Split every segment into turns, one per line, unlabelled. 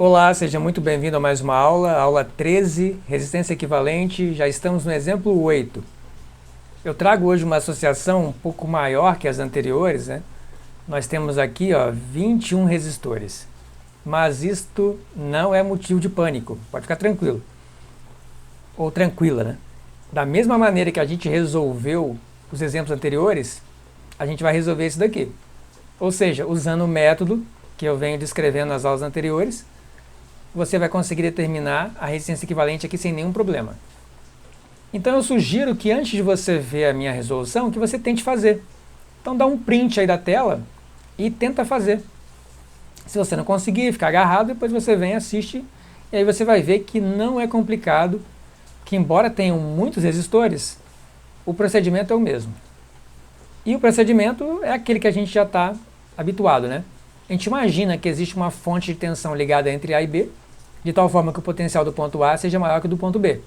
Olá, seja muito bem-vindo a mais uma aula 13, resistência equivalente, já estamos no exemplo 8. Eu trago hoje uma associação um pouco maior que as anteriores, né? Nós temos aqui 21 resistores, mas isto não é motivo de pânico, pode ficar tranquilo, ou tranquila, né? Da mesma maneira que a gente resolveu os exemplos anteriores, a gente vai resolver esse daqui. Ou seja, usando o método que eu venho descrevendo nas aulas anteriores, você vai conseguir determinar a resistência equivalente aqui sem nenhum problema. Então eu sugiro que antes de você ver a minha resolução, que você tente fazer. Então dá um print aí da tela e tenta fazer. Se você não conseguir, ficar agarrado, depois você vem e assiste, e aí você vai ver que não é complicado, que embora tenham muitos resistores, o procedimento é o mesmo. E o procedimento é aquele que a gente já está habituado, né? A gente imagina que existe uma fonte de tensão ligada entre A e B, de tal forma que o potencial do ponto A seja maior que o do ponto B.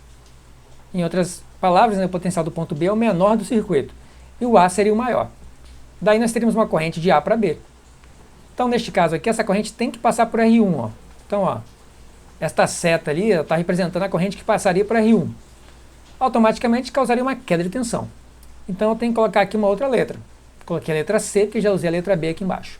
Em outras palavras, o potencial do ponto B é o menor do circuito, e o A seria o maior. Daí nós teríamos uma corrente de A para B. Então, neste caso aqui, essa corrente tem que passar por R1. Então, esta seta ali está representando a corrente que passaria por R1. Automaticamente causaria uma queda de tensão. Então, eu tenho que colocar aqui uma outra letra. Coloquei a letra C, porque já usei a letra B aqui embaixo.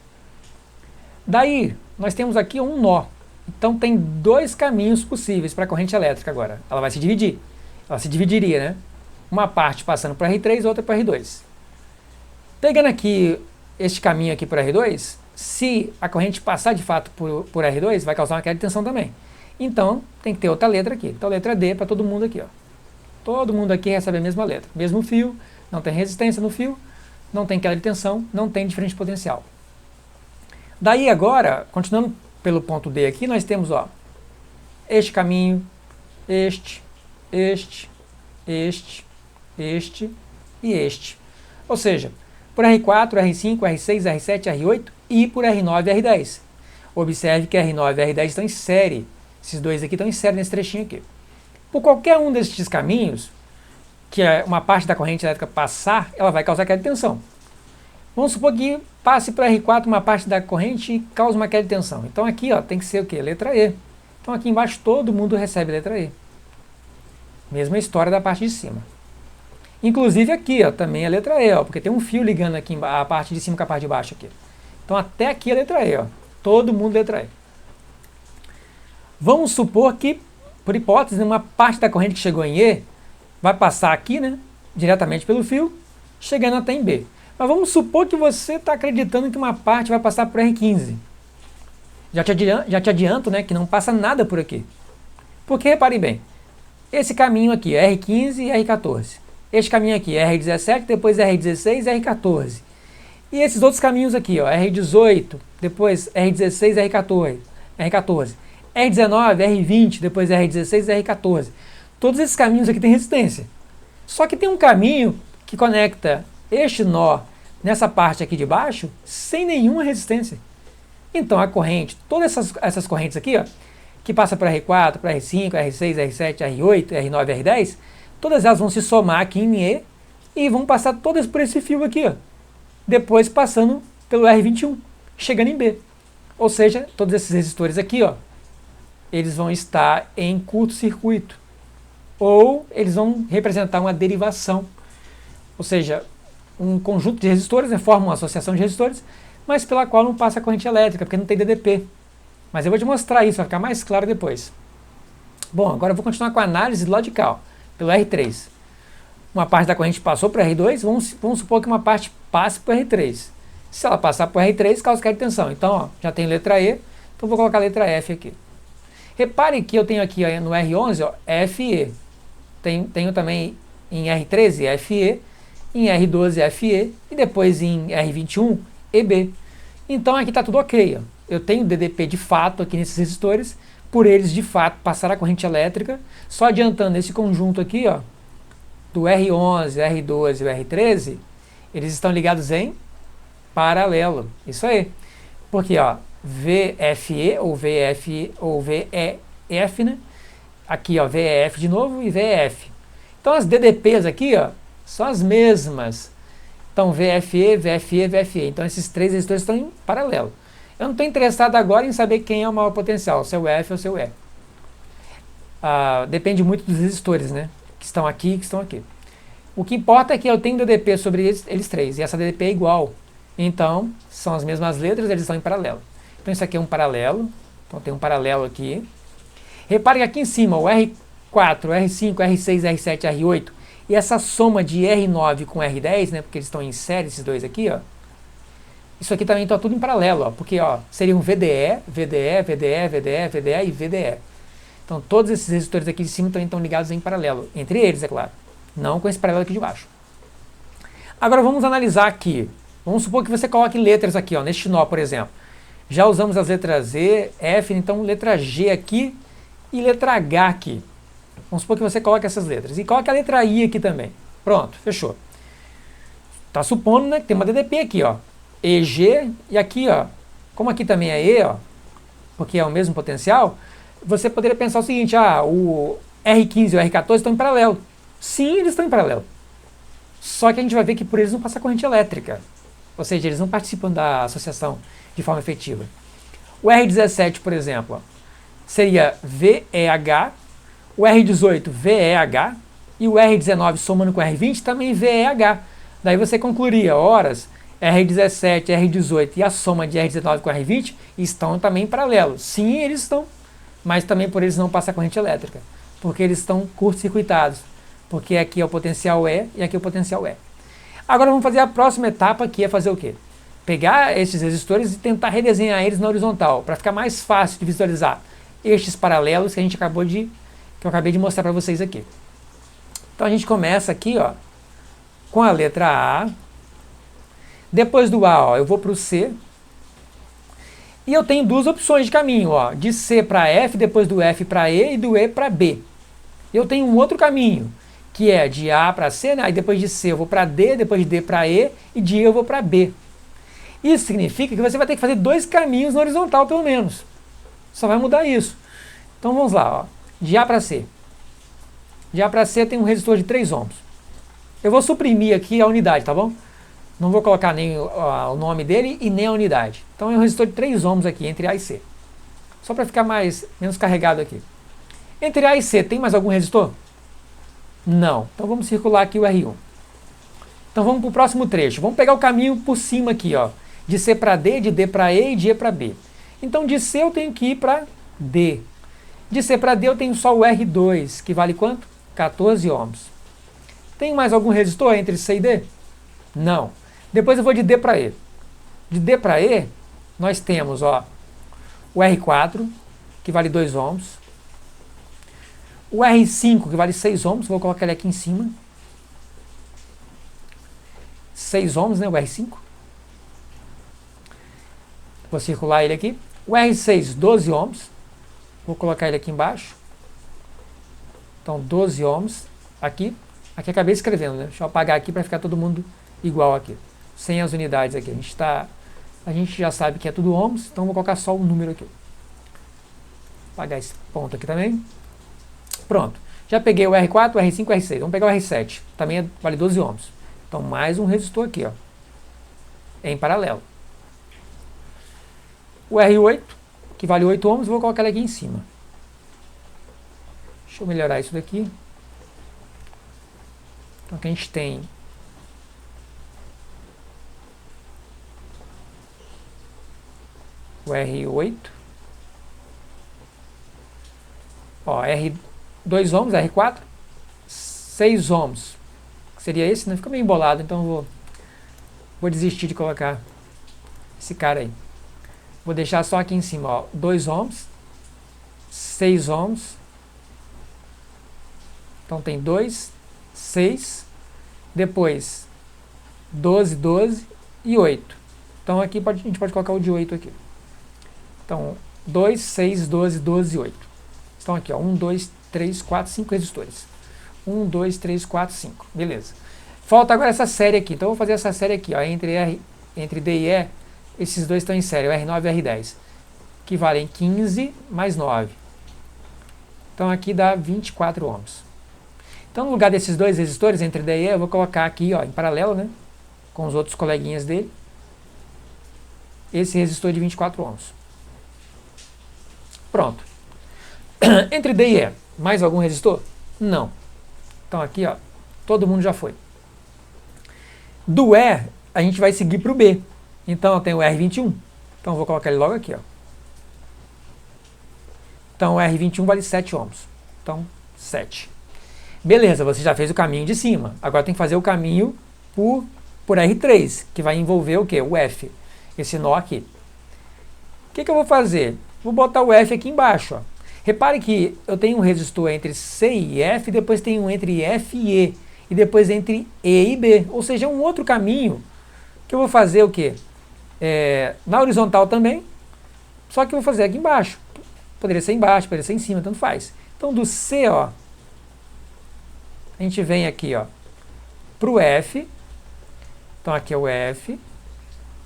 Daí, nós temos aqui um nó. Então, tem dois caminhos possíveis para a corrente elétrica agora. Ela vai se dividir. Ela se dividiria, né? Uma parte passando para R3 e outra para R2. Pegando aqui este caminho aqui por R2, se a corrente passar de fato por R2, vai causar uma queda de tensão também. Então, tem que ter outra letra aqui. Então, letra D para todo mundo aqui. Todo mundo aqui recebe a mesma letra. Mesmo fio, não tem resistência no fio, não tem queda de tensão, não tem diferente potencial. Daí agora, continuando pelo ponto D aqui, nós temos este caminho, este e este. Ou seja, por R4, R5, R6, R7, R8 e por R9 e R10. Observe que R9 e R10 estão em série. Esses dois aqui estão em série nesse trechinho aqui. Por qualquer um destes caminhos, que é uma parte da corrente elétrica passar, ela vai causar queda de tensão. Vamos supor que passe para R4 uma parte da corrente e cause uma queda de tensão. Então aqui tem que ser o quê? Letra E. Então aqui embaixo todo mundo recebe letra E. Mesma história da parte de cima. Inclusive aqui também é letra E, porque tem um fio ligando aqui a parte de cima com a parte de baixo aqui. Então até aqui é letra E. Todo mundo letra E. Vamos supor que, por hipótese, uma parte da corrente que chegou em E vai passar aqui, né, diretamente pelo fio, chegando até em B. Mas vamos supor que você está acreditando que uma parte vai passar por R15. Já te adianto, né, que não passa nada por aqui. Porque, reparem bem, esse caminho aqui é R15 e R14. Este caminho aqui é R17, depois R16 e R14. E esses outros caminhos aqui, R18, depois R16 e R14. R19, R20, depois R16 e R14. Todos esses caminhos aqui têm resistência. Só que tem um caminho que conecta este nó nessa parte aqui de baixo sem nenhuma resistência. Então a corrente, todas essas correntes aqui, que passa para R4, para R5, R6, R7, R8, R9, R10, todas elas vão se somar aqui em E e vão passar todas por esse fio aqui, depois passando pelo R21, chegando em B. Ou seja, todos esses resistores aqui, eles vão estar em curto-circuito, ou eles vão representar uma derivação, ou seja, um conjunto de resistores, forma uma associação de resistores, mas pela qual não passa a corrente elétrica, porque não tem DDP. Mas eu vou te mostrar isso, vai ficar mais claro depois. Bom, agora eu vou continuar com a análise lodical, pelo R3. Uma parte da corrente passou para R2, vamos supor que uma parte passe por R3. Se ela passar por R3, causa queda de tensão. Então, já tem letra E, então vou colocar a letra F aqui. Reparem que eu tenho aqui no R11, FE. Tenho também em R13, FE, em R12, FE, e depois em R21, EB. Então aqui está tudo ok. Eu tenho DDP de fato aqui nesses resistores, por eles de fato passar a corrente elétrica, só adiantando esse conjunto aqui, do R11, R12 e o R13, eles estão ligados em paralelo. Isso aí. Porque VFE ou VFE ou VEF, né? Aqui VEF de novo e VEF. Então as DDPs aqui são as mesmas. Então VFE, VFE, VFE. Então esses três resistores estão em paralelo. Eu não estou interessado agora em saber quem é o maior potencial, se é o F ou se é o E. Depende muito dos resistores, né? Que estão aqui e que estão aqui. O que importa é que eu tenho DDP sobre eles três, e essa DDP é igual. Então, são as mesmas letras, eles estão em paralelo. Então isso aqui é um paralelo, então tem um paralelo aqui. Repare que aqui em cima, o R4, R5, R6, R7, R8, e essa soma de R9 com R10, né, porque eles estão em série, esses dois aqui, ó, isso aqui também está tudo em paralelo, ó, porque ó, seria um VDE, VDE, VDE, VDE, VDE e VDE. Então todos esses resistores aqui de cima também estão ligados em paralelo, entre eles, é claro, não com esse paralelo aqui de baixo. Agora vamos analisar aqui. Vamos supor que você coloque letras aqui, ó, neste nó, por exemplo. Já usamos as letras E, F, então letra G aqui e letra H aqui. Vamos supor que você coloque essas letras. E coloque a letra I aqui também. Pronto, fechou. Está supondo, né, que tem uma DDP aqui, ó. EG, e aqui, ó, como aqui também é E, ó, porque é o mesmo potencial, você poderia pensar o seguinte, o R15 e o R14 estão em paralelo. Sim, eles estão em paralelo. Só que a gente vai ver que por eles não passa corrente elétrica. Ou seja, eles não participam da associação de forma efetiva. O R17, por exemplo, ó, seria VEH, o R18 VEH e o R19 somando com o R20 também VEH. Daí você concluiria, horas, R17, R18 e a soma de R19 com R20 estão também em paralelo. Sim, eles estão, mas também por eles não passa corrente elétrica, porque eles estão curto-circuitados, porque aqui é o potencial E e aqui é o potencial E. Agora vamos fazer a próxima etapa, que é fazer o quê? Pegar esses resistores e tentar redesenhar eles na horizontal, para ficar mais fácil de visualizar estes paralelos que eu acabei de mostrar para vocês aqui. Então a gente começa aqui, ó, com a letra A. Depois do A, ó, eu vou para o C. E eu tenho duas opções de caminho, ó, de C para F, depois do F para E e do E para B. Eu tenho um outro caminho, que é de A para C, né? Aí depois de C eu vou para D, depois de D para E, e de E eu vou para B. Isso significa que você vai ter que fazer dois caminhos na horizontal, pelo menos. Só vai mudar isso. Então vamos lá, ó. De A para C. De A para C tem um resistor de 3 ohms. Eu vou suprimir aqui a unidade, tá bom? Não vou colocar nem o nome dele e nem a unidade. Então é um resistor de 3 ohms aqui, entre A e C. Só para ficar menos carregado aqui. Entre A e C, tem mais algum resistor? Não. Então vamos circular aqui o R1. Então vamos para o próximo trecho. Vamos pegar o caminho por cima aqui, ó. De C para D, de D para E e de E para B. Então de C eu tenho que ir para D. De C para D eu tenho só o R2, que vale quanto? 14 ohms. Tem mais algum resistor entre C e D? Não. Depois eu vou de D para E. De D para E, nós temos, ó, o R4, que vale 2 ohms. O R5, que vale 6 ohms, vou colocar ele aqui em cima. 6 ohms, né, o R5. Vou circular ele aqui. O R6, 12 ohms. Vou colocar ele aqui embaixo. Então, 12 ohms aqui. Aqui acabei escrevendo, né? Deixa eu apagar aqui para ficar todo mundo igual aqui. Sem as unidades aqui. A gente já sabe que é tudo ohms, então vou colocar só o número aqui. Apagar esse ponto aqui também. Pronto. Já peguei o R4, o R5 e o R6. Vamos pegar o R7. Também vale 12 ohms. Então, mais um resistor aqui, ó. Em paralelo. O R8, que vale 8 ohms, vou colocar ele aqui em cima. Deixa eu melhorar isso daqui. Então aqui a gente tem o R8. Ó, R2 ohms, R4. 6 ohms. Seria esse, né? Fica meio embolado, então vou desistir de colocar esse cara aí. Vou deixar só aqui em cima, ó, 2 ohms, 6 ohms. Então tem 2, 6, depois 12, 12 e 8. Então aqui a gente pode colocar o de 8 aqui. Então 2, 6, 12, 12 e 8. Então aqui, ó, 1, 2, 3, 4, 5 resistores. 1, 2, 3, 4, 5. Beleza. Falta agora essa série aqui. Então eu vou fazer essa série aqui, ó, entre D e E. Esses dois estão em série, o R9 e o R10, que valem 15 mais 9. Então aqui dá 24 ohms. Então no lugar desses dois resistores, entre D e E, eu vou colocar aqui, ó, em paralelo, né, com os outros coleguinhas dele. esse resistor de 24 ohms. Pronto. Entre D e E, mais algum resistor? Não. Então aqui, ó, todo mundo já foi. Do E, a gente vai seguir para o B. Então eu tenho o R21. Então eu vou colocar ele logo aqui, ó. Então o R21 vale 7 ohms. Então, 7. Beleza, você já fez o caminho de cima. Agora tem que fazer o caminho por R3, que vai envolver o quê? O F. Esse nó aqui. O que eu vou fazer? Vou botar o F aqui embaixo, ó. Repare que eu tenho um resistor entre C e F, depois tem um entre F e E, e depois entre E e B. Ou seja, é um outro caminho que eu vou fazer o quê? Na horizontal também, só que eu vou fazer aqui embaixo. Poderia ser embaixo, poderia ser em cima, tanto faz. Então do C, ó, a gente vem aqui, ó, para o F. Então aqui é o F.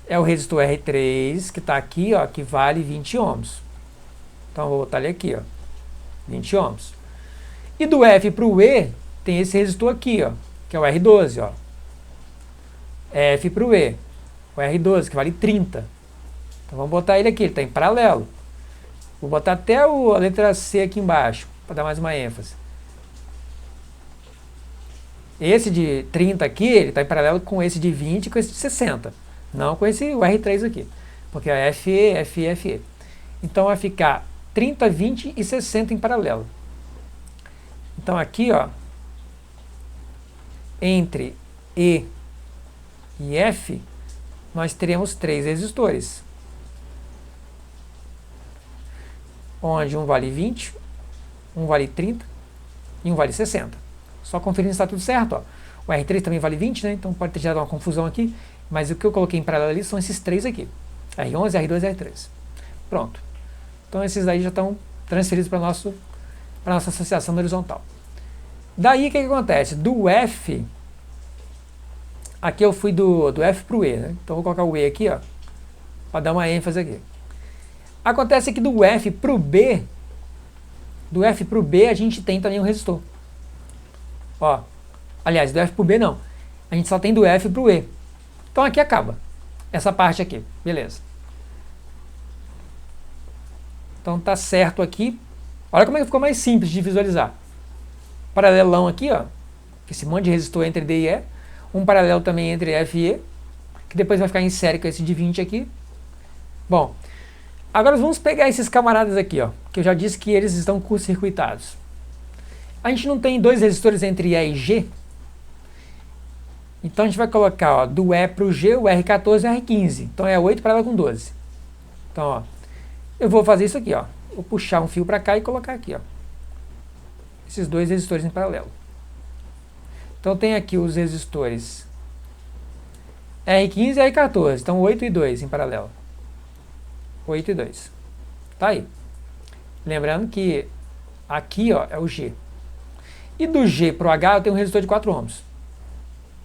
É o resistor R3, que está aqui, ó, que vale 20 ohms. Então eu vou botar ele aqui, ó, 20 ohms. E do F para o E, tem esse resistor aqui, ó, que é o R12, ó. F para o E, o R12, que vale 30. Então vamos botar ele aqui, ele está em paralelo. Vou botar até a letra C aqui embaixo, para dar mais uma ênfase. Esse de 30 aqui, ele está em paralelo com esse de 20 e com esse de 60. Não com esse o R3 aqui, porque é FE, FE, FE. Então vai ficar 30, 20 e 60 em paralelo. Então aqui, ó, entre E e F, nós teremos 3 resistores. Onde um vale 20, um vale 30 e um vale 60. Só conferindo se está tudo certo, ó. O R3 também vale 20, né? Então pode ter gerado uma confusão aqui. Mas o que eu coloquei em paralelo ali são esses 3 aqui. R11, R2 e R3. Pronto. Então esses aí já estão transferidos para a nossa associação horizontal. Daí o que acontece? Do F, aqui eu fui do F para o E, né? Então vou colocar o E aqui, ó, para dar uma ênfase aqui. Acontece que do F para o B, a gente tem também um resistor. Ó, aliás, do F para o B não. A gente só tem do F para o E. Então aqui acaba essa parte aqui, beleza. Então tá certo aqui. Olha como é que ficou mais simples de visualizar. Paralelão aqui, ó, esse monte de resistor entre D e E. Um paralelo também entre F e E, que depois vai ficar em série com esse de 20 aqui. Bom, agora vamos pegar esses camaradas aqui, ó, que eu já disse que eles estão curto-circuitados. A gente não tem 2 resistores entre E e G? Então a gente vai colocar, ó, do E para o G, o R14 e o R15. Então é 8 paralelo com 12. Então, ó, eu vou fazer isso aqui, ó. Vou puxar um fio para cá e colocar aqui, ó, esses 2 resistores em paralelo. Então tem aqui os resistores R15 e R14. Então 8 e 2 em paralelo. 8 e 2. Tá aí. Lembrando que aqui, ó, é o G. E do G para o H eu tenho um resistor de 4 ohms.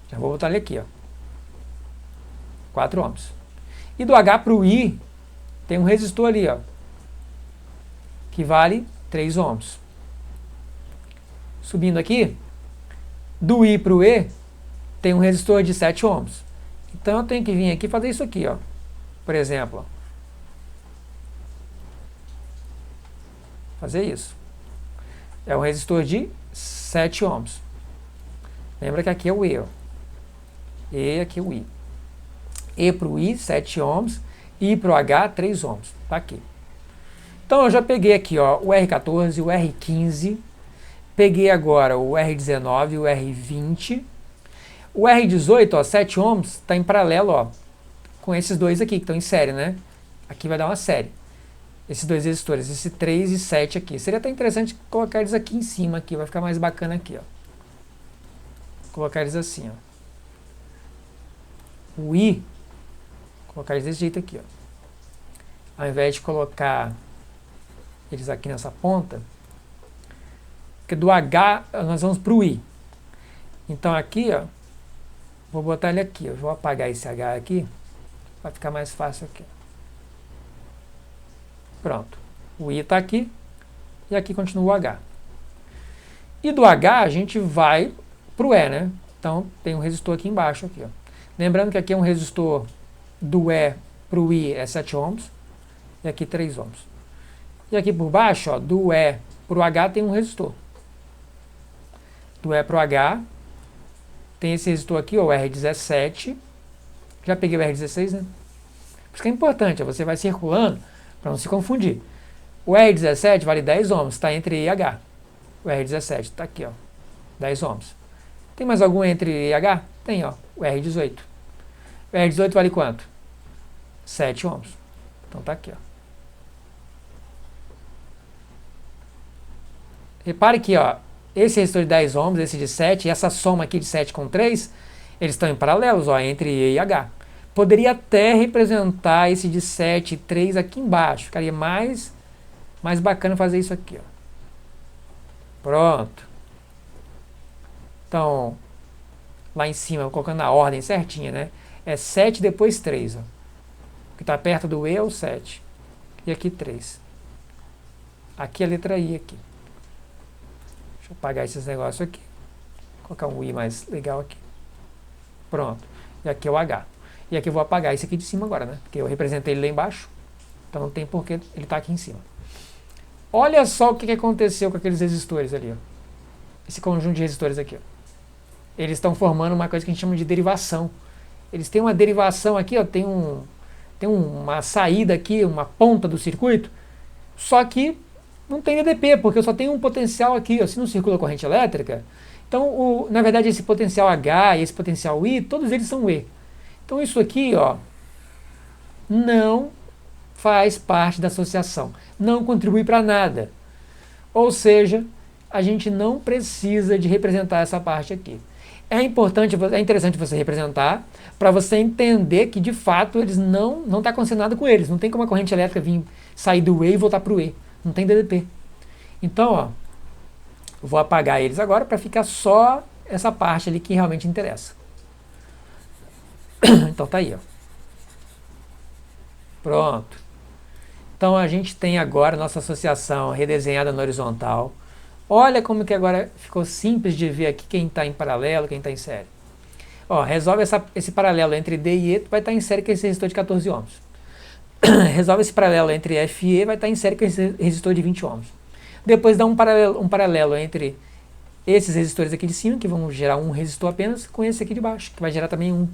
Já vou botar ele aqui, ó. 4 ohms. E do H para o I, tem um resistor ali, ó, que vale 3 ohms. Subindo aqui, do I para o E, tem um resistor de 7 ohms. Então eu tenho que vir aqui e fazer isso aqui, ó. Por exemplo, ó. Fazer isso. É um resistor de 7 ohms. Lembra que aqui é o E, ó. E aqui é o I. E para o I, 7 ohms. I para o H, 3 ohms. Tá aqui. Então eu já peguei aqui, ó, o R14, o R15. Peguei agora o R19 e o R20. O R18, ó, 7 ohms, está em paralelo, ó, com esses 2 aqui, que estão em série, né? Aqui vai dar uma série. Esses 2 resistores, esse 3 e 7 aqui. Seria até interessante colocar eles aqui em cima, aqui, vai ficar mais bacana aqui, ó. Colocar eles assim, ó. O I, colocar eles desse jeito aqui, ó. Ao invés de colocar eles aqui nessa ponta, porque do H nós vamos para o I. Então aqui, ó, vou botar ele aqui, eu vou apagar esse H aqui, vai ficar mais fácil aqui. Pronto, o I está aqui, e aqui continua o H. E do H a gente vai para o E, né? Então tem um resistor aqui embaixo, aqui, ó. Lembrando que aqui é um resistor do E para o I é 7 ohms, e aqui 3 ohms. E aqui por baixo, ó, do E para o H tem um resistor. Do E para o H tem esse resistor aqui, ó, o R17. Já peguei o R16, né? Por isso que é importante, ó, você vai circulando para não se confundir. O R17 vale 10 ohms, está entre I e H. O R17 está aqui, ó, 10 ohms. Tem mais algum entre I e H? Tem, ó, o R18. O R18 vale quanto? 7 ohms. Então tá aqui, ó. Repare que, ó, esse resistor de 10 ohms, esse de 7, e essa soma aqui de 7 com 3, eles estão em paralelos, ó, entre E e H. Poderia até representar esse de 7 e 3 aqui embaixo. Ficaria mais bacana fazer isso aqui, ó. Pronto. Então, lá em cima, colocando a ordem certinha, né? É 7 depois 3, ó. O que está perto do E é o 7. E aqui 3. Aqui a letra I aqui. Deixa eu apagar esses negócios aqui. Vou colocar um I mais legal aqui. Pronto. E aqui é o H. E aqui eu vou apagar esse aqui de cima agora, né? Porque eu representei ele lá embaixo. Então não tem porquê ele estar aqui em cima. Olha só o que aconteceu com aqueles resistores ali, ó. Esse conjunto de resistores aqui, ó. Eles estão formando uma coisa que a gente chama de derivação. Eles têm uma derivação aqui, ó, tem uma saída aqui, uma ponta do circuito, só que não tem DDP, porque eu só tenho um potencial aqui, ó, se não circula corrente elétrica. Então, na verdade, esse potencial H e esse potencial I, todos eles são E. Então isso aqui, ó, não faz parte da associação, não contribui para nada. Ou seja, a gente não precisa de representar essa parte aqui. É interessante você representar para você entender que de fato eles não está acontecendo nada com eles. Não tem como a corrente elétrica sair do E e voltar para o E. Não tem DDP. Então, ó, eu vou apagar eles agora para ficar só essa parte ali que realmente interessa. Então tá aí, ó. Pronto. Então a gente tem agora nossa associação redesenhada na horizontal. Olha como que agora ficou simples de ver aqui quem está em paralelo, quem está em série. Ó, resolve esse paralelo entre D e E, vai estar em série com esse resistor de 14 ohms. Resolve esse paralelo entre F e E, vai estar em série com esse resistor de 20 ohms. Depois dá um paralelo entre esses resistores aqui de cima, que vão gerar um resistor apenas, com esse aqui de baixo, que vai gerar também um.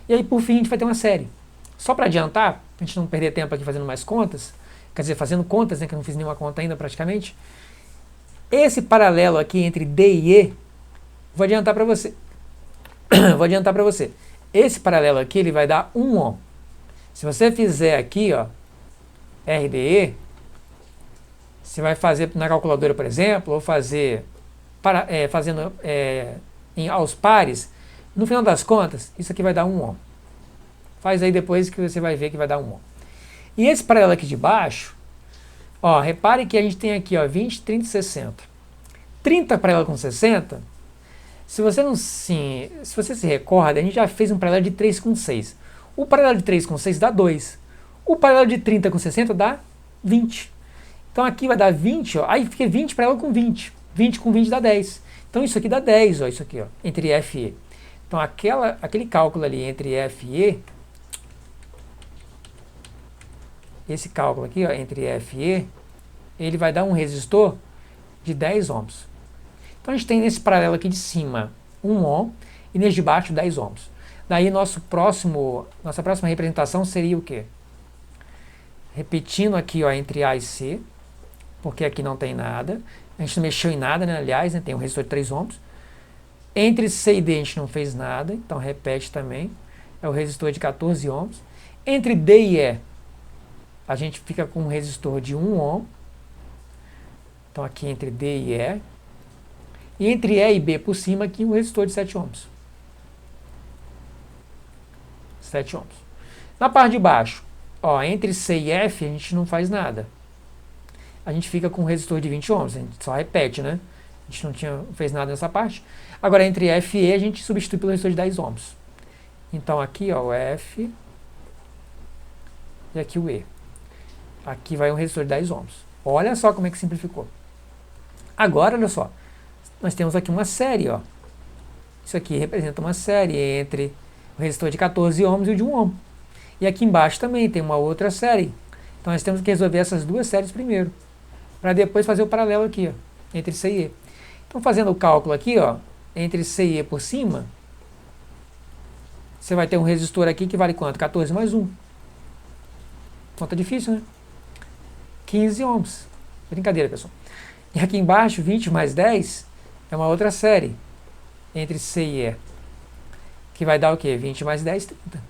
E aí, por fim, a gente vai ter uma série. Só para adiantar, para a gente não perder tempo aqui fazendo mais contas, quer dizer, fazendo contas, né, que eu não fiz nenhuma conta ainda praticamente, esse paralelo aqui entre D e E, vou adiantar para você. Vou adiantar para você. Esse paralelo aqui, ele vai dar 1 ohm. Se você fizer aqui, ó, RDE, você vai fazer na calculadora, por exemplo, ou fazer fazendo aos pares, no final das contas, isso aqui vai dar 1 ohm. Faz aí depois que você vai ver que vai dar 1 ohm. E esse paralelo aqui de baixo, ó, repare que a gente tem aqui, ó, 20, 30 e 60. 30 paralelo com 60, se você se recorda, a gente já fez um paralelo de 3 com 6. O paralelo de 3 com 6 dá 2. O paralelo de 30 com 60 dá 20. Então aqui vai dar 20, ó, aí fica 20 paralelo com 20. 20 com 20 dá 10. Então isso aqui dá 10, ó, isso aqui, ó, entre F e E. Então aquele cálculo ali entre F e E, esse cálculo aqui, ó, entre F e E, ele vai dar um resistor de 10 ohms. Então a gente tem nesse paralelo aqui de cima 1 ohm e nesse de baixo 10 ohms. Daí nossa próxima representação seria o quê? Repetindo aqui, ó, entre A e C, porque aqui não tem nada. A gente não mexeu em nada, né? Aliás, né? Tem um resistor de 3 ohms. Entre C e D a gente não fez nada, então repete também. É o resistor de 14 ohms. Entre D e E, a gente fica com um resistor de 1 ohm. Então aqui entre D e E. E entre E e B por cima, aqui um resistor de 7 ohms. 7 ohms. Na parte de baixo, ó, entre C e F a gente não faz nada. A gente fica com um resistor de 20 ohms, a gente só repete, né? A gente não fez nada nessa parte. Agora entre F e E a gente substitui pelo resistor de 10 ohms. Então aqui, ó, o F e aqui o E. Aqui vai um resistor de 10 ohms. Olha só como é que simplificou. Agora, olha só. Nós temos aqui uma série, ó. Isso aqui representa uma série entre o resistor de 14 ohms e o de 1 ohm. E aqui embaixo também tem uma outra série. Então nós temos que resolver essas duas séries primeiro, para depois fazer o paralelo aqui, ó, entre C e E. Então fazendo o cálculo aqui, ó, entre C e E por cima, você vai ter um resistor aqui que vale quanto? 14 mais 1. Conta difícil, né? 15 ohms. Brincadeira, pessoal. E aqui embaixo, 20 mais 10 é uma outra série entre C e E, que vai dar o quê? 20 mais 10, 30.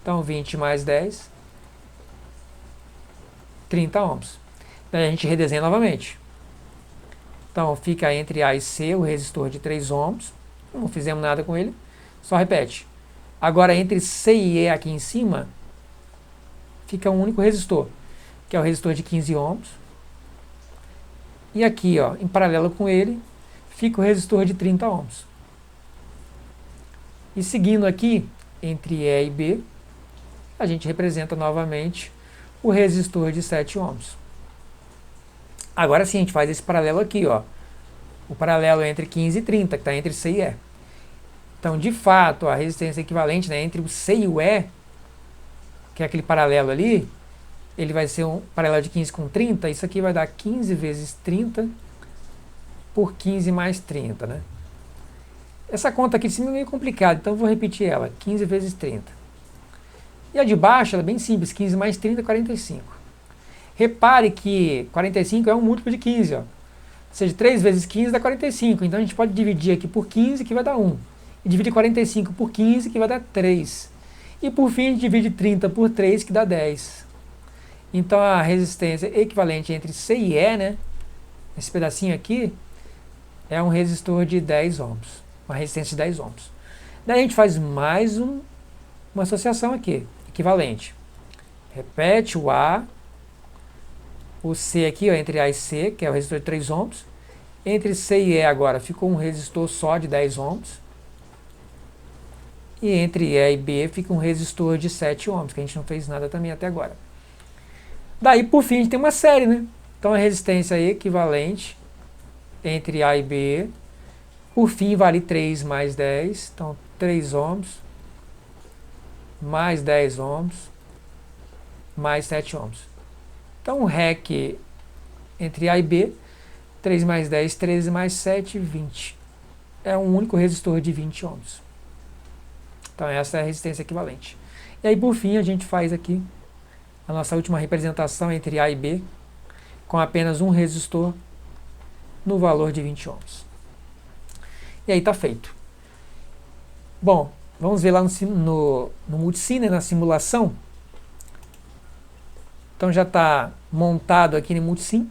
Então 20 mais 10, 30 ohms. Daí a gente redesenha novamente. Então fica entre A e C o resistor de 3 ohms. Não fizemos nada com ele, só repete. Agora entre C e E aqui em cima, fica um único resistor, que é o resistor de 15 ohms. E aqui, ó, em paralelo com ele, fica o resistor de 30 ohms. E seguindo aqui, entre E e B, a gente representa novamente o resistor de 7 ohms. Agora sim, a gente faz esse paralelo aqui, ó. O paralelo entre 15 e 30, que está entre C e E. Então, de fato, a resistência equivalente, né, entre o C e o E, que é aquele paralelo ali, ele vai ser um paralelo de 15 com 30, isso aqui vai dar 15 vezes 30 por 15 mais 30, né? Essa conta aqui de cima é meio complicada, então eu vou repetir ela, 15 vezes 30. E a de baixo, ela é bem simples, 15 mais 30, 45. Repare que 45 é um múltiplo de 15, ó. Ou seja, 3 vezes 15 dá 45, então a gente pode dividir aqui por 15, que vai dar 1. E dividir 45 por 15, que vai dar 3. E por fim, a gente divide 30 por 3, que dá 10. Então a resistência equivalente entre C e E, né, esse pedacinho aqui, é um resistor de 10 ohms. Uma resistência de 10 ohms. Daí a gente faz mais uma associação aqui, equivalente. Repete o A, o C aqui, ó, entre A e C, que é o resistor de 3 ohms. Entre C e E agora ficou um resistor só de 10 ohms. E entre E e B fica um resistor de 7 ohms, que a gente não fez nada também até agora. Daí, por fim, a gente tem uma série, né? Então, a resistência equivalente entre A e B, por fim, vale 3 mais 10. Então, 3 ohms, mais 10 ohms, mais 7 ohms. Então, o REC entre A e B, 3 mais 10, 13 mais 7, 20. É um único resistor de 20 ohms. Então, essa é a resistência equivalente. E aí, por fim, a gente faz aqui a nossa última representação entre A e B, com apenas um resistor no valor de 20 ohms. E aí está feito. Bom, vamos ver lá no Multisim, né, na simulação. Então já está montado aqui no Multisim.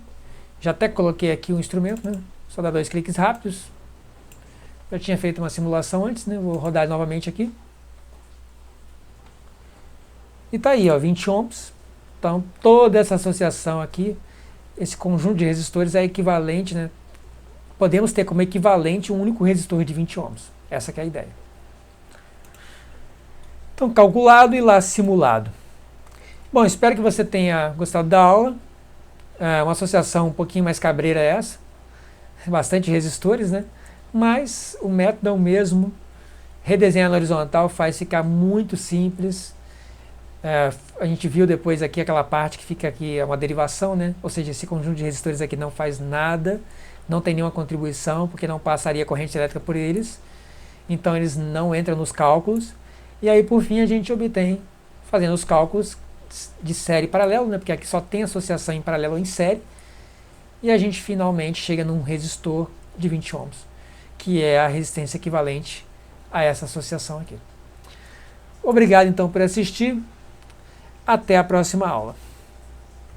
Já até coloquei aqui o instrumento, né? Só dar 2 cliques rápidos. Já tinha feito uma simulação antes, né? Vou rodar novamente aqui. E está aí, ó, 20 ohms. Então, toda essa associação aqui, esse conjunto de resistores é equivalente, né? Podemos ter como equivalente um único resistor de 20 ohms. Essa que é a ideia. Então, calculado e lá simulado. Bom, espero que você tenha gostado da aula. É uma associação um pouquinho mais cabreira essa. Bastante resistores, né? Mas o método é o mesmo. Redesenhar na horizontal faz ficar muito simples. A gente viu depois aqui aquela parte que fica aqui, é uma derivação, né? Ou seja, esse conjunto de resistores aqui não faz nada, não tem nenhuma contribuição, porque não passaria corrente elétrica por eles, então eles não entram nos cálculos. E aí, por fim, a gente obtém, fazendo os cálculos de série paralelo, né? Porque aqui só tem associação em paralelo ou em série, e a gente finalmente chega num resistor de 20 ohms, que é a resistência equivalente a essa associação aqui. Obrigado, então, por assistir. Até a próxima aula.